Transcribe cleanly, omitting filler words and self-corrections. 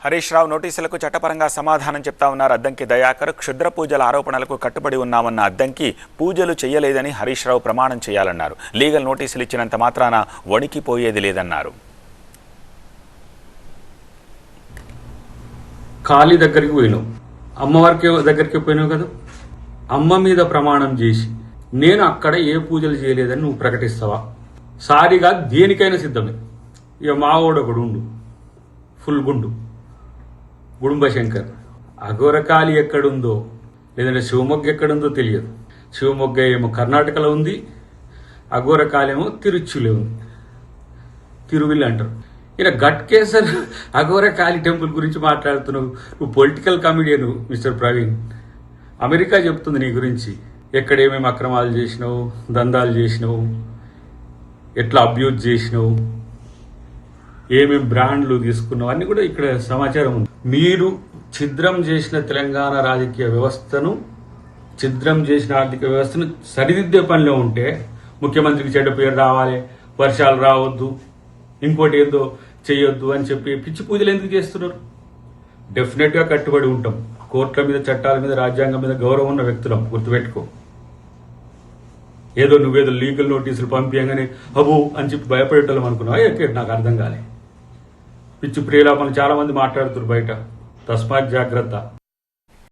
హరీష్ రావు నోటీసులకు చట్టపరంగా సమాధానం చెప్తా ఉన్నారు అద్దంకి దయాకర్. క్షుద్ర పూజల ఆరోపణలకు కట్టుబడి ఉన్నామన్న అద్దంకి పూజలు చేయలేదని హరీష్ రావు ప్రమాణం చేయాలన్నారు. లీగల్ నోటీసులు ఇచ్చినంత మాత్రాన వణికిపోయేది లేదన్నారు. కాళీ దగ్గరికి పోయినావు, అమ్మవారికి దగ్గరికి పోయినావు కదా, అమ్మ మీద ప్రమాణం చేసి నేను అక్కడ ఏ పూజలు చేయలేదని నువ్వు ప్రకటిస్తావా? సారిగా దేనికైనా సిద్ధమే. ఇక మావోడు ఒకడు ఉండు, ఫుల్ గుండు, గుడుంబశంకర్. అఘోరకాళి ఎక్కడుందో లేదంటే శివమొగ్గ ఎక్కడుందో తెలియదు. శివమొగ్గ ఏమో కర్ణాటకలో ఉంది, అఘోరకాళి ఏమో తిరుచులో ఉంది, తిరువిల్లి అంటారు. ఇలా గట్కేసర్ అఘోరకాళి టెంపుల్ గురించి మాట్లాడుతున్నావు. నువ్వు political comedian mister Praveen. America చెప్తుంది నీ గురించి, ఎక్కడ ఏమేమి అక్రమాలు చేసినావు, దందాలు చేసినావు, ఎట్లా అబ్యూజ్ చేసినావు, ఏమేమి బ్రాండ్లు తీసుకున్నావు అన్నీ కూడా ఇక్కడ సమాచారం ఉంది. మీరు ఛిద్రం చేసిన తెలంగాణ రాజకీయ వ్యవస్థను, ఛిద్రం చేసిన ఆర్థిక వ్యవస్థను సరిదిద్దే పనిలో ఉంటే ముఖ్యమంత్రికి చెడ్డ పేరు రావాలి, వర్షాలు రావద్దు, ఇంకోటి ఏదో చేయొద్దు అని చెప్పి పిచ్చి పూజలు ఎందుకు చేస్తున్నారు? డెఫినెట్గా కట్టుబడి ఉంటాం. కోర్టుల మీద, చట్టాల మీద, రాజ్యాంగం మీద గౌరవం ఉన్న వ్యక్తులం, గుర్తుపెట్టుకో. ఏదో నువ్వేదో లీగల్ నోటీసులు పంపించగానే అబు అని చెప్పి భయపడేటోళ్ళం అనుకున్నావా? ఎక్కడ నాకు అర్థం కాలే. పిచ్చి ప్రియులాపన చాలా మంది మాట్లాడుతున్నారు బయట. తస్మాత్ జాగ్రత్త.